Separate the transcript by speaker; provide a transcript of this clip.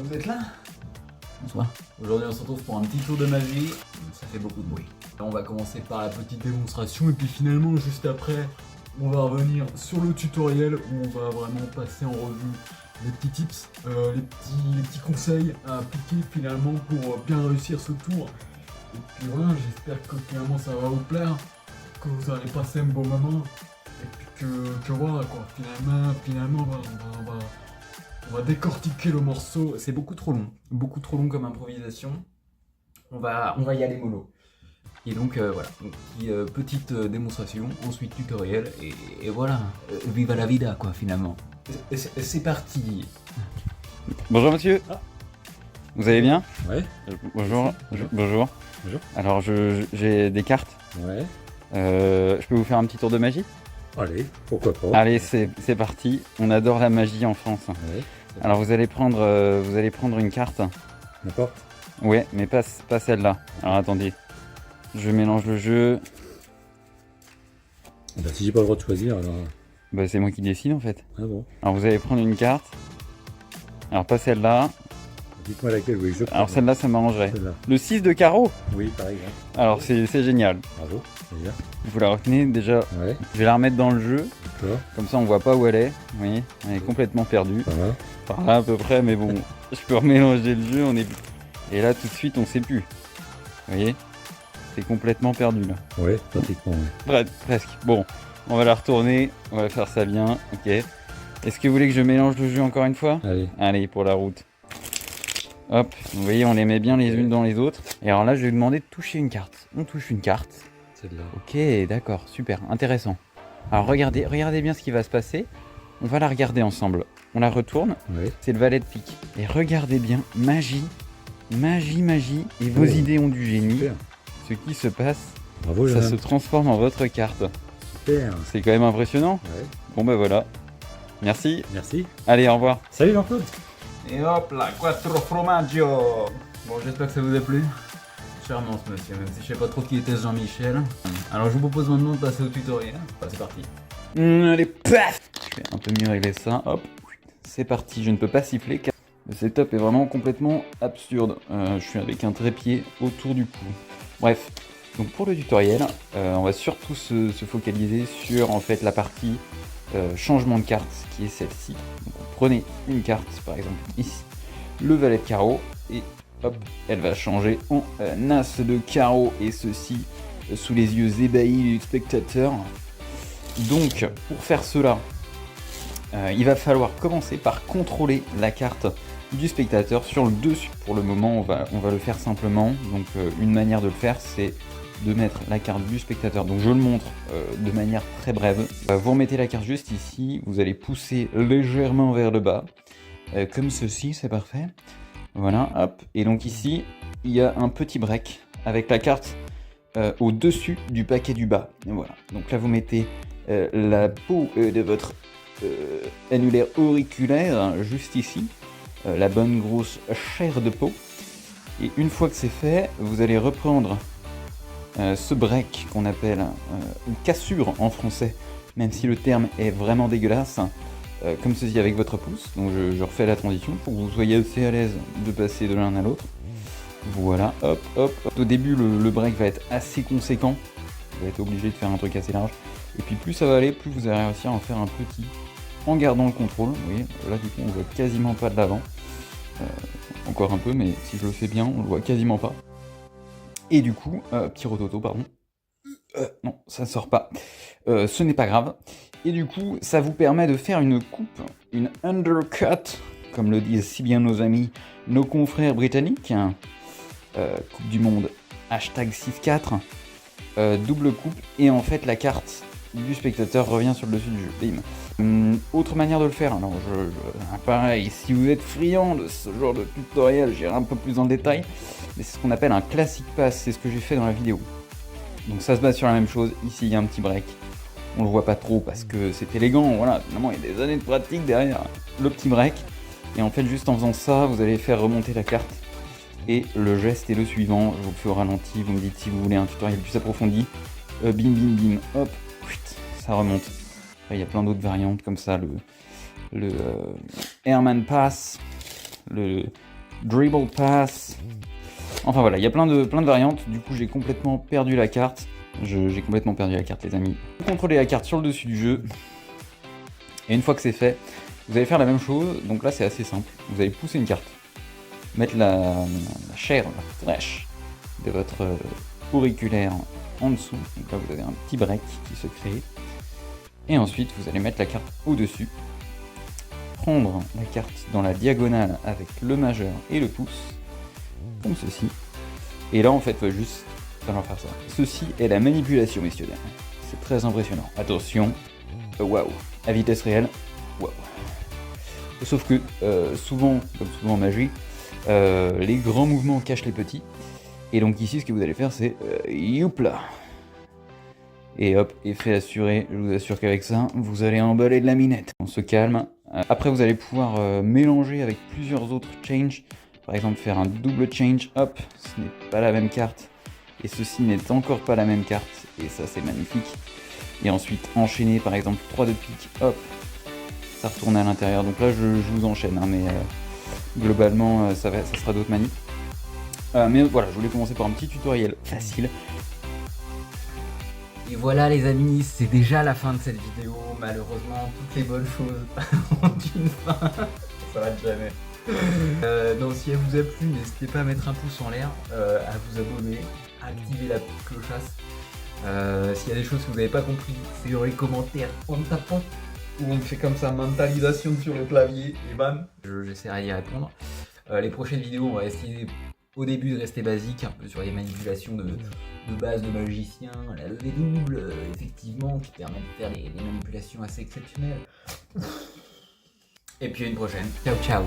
Speaker 1: Vous êtes là? Bonsoir. Aujourd'hui on se retrouve pour un petit tour de magie. Ça fait beaucoup de bruit. On va commencer par la petite démonstration et puis finalement juste après on va revenir sur le tutoriel où on va vraiment passer en revue les petits tips, les petits conseils à appliquer finalement pour bien réussir ce tour. Et puis voilà, j'espère que finalement ça va vous plaire, que vous allez passer un bon moment et puis que voilà quoi, finalement voilà, on va décortiquer le morceau. C'est beaucoup trop long comme improvisation. On va y aller mollo. Et donc voilà, donc, petite démonstration, ensuite tutoriel, et voilà, viva la vida quoi finalement. C'est parti.
Speaker 2: Bonjour monsieur.
Speaker 1: Ah.
Speaker 2: Vous allez bien?
Speaker 1: Ouais.
Speaker 2: Bonjour.
Speaker 1: Bonjour.
Speaker 2: Bonjour.
Speaker 1: Bonjour.
Speaker 2: Alors j'ai des cartes.
Speaker 1: Ouais.
Speaker 2: Je peux vous faire un petit tour de magie?
Speaker 1: Allez, pourquoi pas.
Speaker 2: Allez, c'est parti. On adore la magie en France.
Speaker 1: Ouais.
Speaker 2: Alors vous allez prendre une carte.
Speaker 1: N'importe.
Speaker 2: Ouais, mais pas celle-là. Alors attendez. Je mélange le jeu.
Speaker 3: Bah, si j'ai pas le droit de choisir, alors.
Speaker 2: Bah c'est moi qui décide en fait.
Speaker 3: Ah bon?
Speaker 2: Alors vous allez prendre une carte. Alors pas celle-là.
Speaker 3: Dites-moi laquelle vous voulez que je prenne.
Speaker 2: Alors celle-là ça m'arrangerait.
Speaker 3: Celle-là.
Speaker 2: Le 6 de carreau.
Speaker 3: Oui, par exemple.
Speaker 2: Alors c'est génial.
Speaker 3: Bravo. Déjà.
Speaker 2: Vous la retenez déjà.
Speaker 3: Ouais,
Speaker 2: Je vais la remettre dans le jeu.
Speaker 3: d'accord.
Speaker 2: Comme ça on voit pas où elle est. Vous voyez, elle est complètement perdue.
Speaker 3: Ça va.
Speaker 2: Par là à peu près, mais bon, je peux remélanger le jeu, et là tout de suite on sait plus. Vous voyez, c'est complètement perdu là.
Speaker 3: Ouais, pratiquement, ouais.
Speaker 2: Presque. Bon, on va la retourner, on va faire ça bien, ok. Est-ce que vous voulez que je mélange le jeu encore une fois?
Speaker 3: Allez.
Speaker 2: Allez, pour la route. Hop, vous voyez, on les met bien les unes dans les autres. Et alors là, je vais vous demander de toucher une carte. On touche une carte.
Speaker 3: Celle-là.
Speaker 2: Ok, d'accord, super, intéressant. Alors regardez bien ce qui va se passer. On va la regarder ensemble. On la retourne.
Speaker 3: Ouais.
Speaker 2: C'est le valet de pique. Et regardez bien, magie, et vos idées ont du génie.
Speaker 3: Super.
Speaker 2: Ce qui se passe,
Speaker 3: Bravo,
Speaker 2: ça
Speaker 3: jeune
Speaker 2: se
Speaker 3: homme.
Speaker 2: transforme en votre carte.
Speaker 3: Super.
Speaker 2: C'est quand même impressionnant.
Speaker 3: Ouais.
Speaker 2: Bon ben voilà. Merci.
Speaker 3: Merci.
Speaker 2: Allez, au revoir.
Speaker 3: Salut Jean-Claude.
Speaker 1: Et hop là, quattro formaggio. Bon, j'espère que ça vous a plu. Charmant ce monsieur, même si je sais pas trop qui était ce Jean-Michel. Alors je vous propose maintenant de passer au tutoriel. C'est parti.
Speaker 2: Allez, paf. Je vais un peu mieux régler ça. Hop. C'est parti. Je ne peux pas siffler car le setup est vraiment complètement absurde. Je suis avec un trépied autour du cou. Bref. Donc pour le tutoriel, on va surtout se focaliser sur en fait la partie changement de carte qui est celle-ci. Donc vous prenez une carte, par exemple ici, le valet de carreau, et hop, elle va changer en as de carreau, et ceci sous les yeux ébahis du spectateur. Donc pour faire cela, il va falloir commencer par contrôler la carte du spectateur sur le dessus. Pour le moment, on va le faire simplement. Donc une manière de le faire, c'est de mettre la carte du spectateur. Donc je le montre de manière très brève. Vous remettez la carte juste ici, vous allez pousser légèrement vers le bas, comme ceci, c'est parfait. Voilà, hop. Et donc ici, il y a un petit break avec la carte au-dessus du paquet du bas. Et voilà. Donc là, vous mettez la peau de votre annulaire auriculaire juste ici, la bonne grosse chair de peau. Et une fois que c'est fait, vous allez reprendre ce break qu'on appelle une cassure en français, même si le terme est vraiment dégueulasse, comme ceci avec votre pouce. Donc je refais la transition pour que vous soyez assez à l'aise de passer de l'un à l'autre. Voilà, hop, hop, hop. Au début, le break va être assez conséquent. Vous allez être obligé de faire un truc assez large. Et puis plus ça va aller, plus vous allez réussir à en faire un petit en gardant le contrôle. Vous voyez, là du coup on voit quasiment pas de l'avant. Encore un peu, mais si je le fais bien, on le voit quasiment pas. Et du coup, petit rototo, pardon. Non, ça sort pas. Ce n'est pas grave. Et du coup, ça vous permet de faire une coupe, une undercut, comme le disent si bien nos amis, nos confrères britanniques. Coupe du monde, hashtag 6-4. Double coupe, et en fait la carte du spectateur revient sur le dessus du jeu. Bim. Autre manière de le faire, alors pareil, si vous êtes friand de ce genre de tutoriel, j'irai un peu plus dans le détail, mais c'est ce qu'on appelle un classic pass, c'est ce que j'ai fait dans la vidéo. Donc ça se base sur la même chose, ici il y a un petit break, on le voit pas trop parce que c'est élégant, voilà, finalement il y a des années de pratique derrière le petit break, et en fait juste en faisant ça, vous allez faire remonter la carte, et le geste est le suivant, je vous le fais au ralenti, vous me dites si vous voulez un tutoriel plus approfondi, bim bim bim, hop, ça remonte. Après, il y a plein d'autres variantes comme ça, le Airman Pass, le Dribble Pass. Enfin voilà, il y a plein de variantes. Du coup, j'ai complètement perdu la carte. J'ai complètement perdu la carte, les amis. Vous contrôlez la carte sur le dessus du jeu. Et une fois que c'est fait, vous allez faire la même chose. Donc là, c'est assez simple. Vous allez pousser une carte. Mettre la chair, la flèche de votre auriculaire en dessous. Donc là, vous avez un petit break qui se crée. Et ensuite, vous allez mettre la carte au-dessus. Prendre la carte dans la diagonale avec le majeur et le pouce. Comme ceci. Et là, en fait, va juste falloir faire ça. Ceci est la manipulation, messieurs dames. C'est très impressionnant. Attention. Waouh. À vitesse réelle. Waouh. Sauf que, souvent, comme souvent en magie, les grands mouvements cachent les petits. Et donc ici, ce que vous allez faire, c'est youpla. Et hop, effet assuré. Je vous assure qu'avec ça, vous allez emballer de la minette. On se calme. Après, vous allez pouvoir mélanger avec plusieurs autres changes. Par exemple, faire un double change. Hop, ce n'est pas la même carte. Et ceci n'est encore pas la même carte. Et ça, c'est magnifique. Et ensuite, enchaîner, par exemple, 3 de pique. Hop, ça retourne à l'intérieur. Donc là, je vous enchaîne. Hein, mais globalement, ça sera d'autres manies. Mais voilà, je voulais commencer par un petit tutoriel facile.
Speaker 1: Et voilà les amis, c'est déjà la fin de cette vidéo. Malheureusement, toutes les bonnes choses ont une fin. Ça va jamais. Donc si elle vous a plu, n'hésitez pas à mettre un pouce en l'air, à vous abonner, à activer la petite clochasse. S'il y a des choses que vous n'avez pas compris, c'est dans les commentaires, on tapote ou on fait comme ça, mentalisation sur le clavier et bam, j'essaierai d'y répondre. Les prochaines vidéos, on va essayer au début de rester basique, un peu sur les manipulations de base de magicien, la levée double, effectivement, qui permet de faire des manipulations assez exceptionnelles. Et puis à une prochaine. Ciao ciao.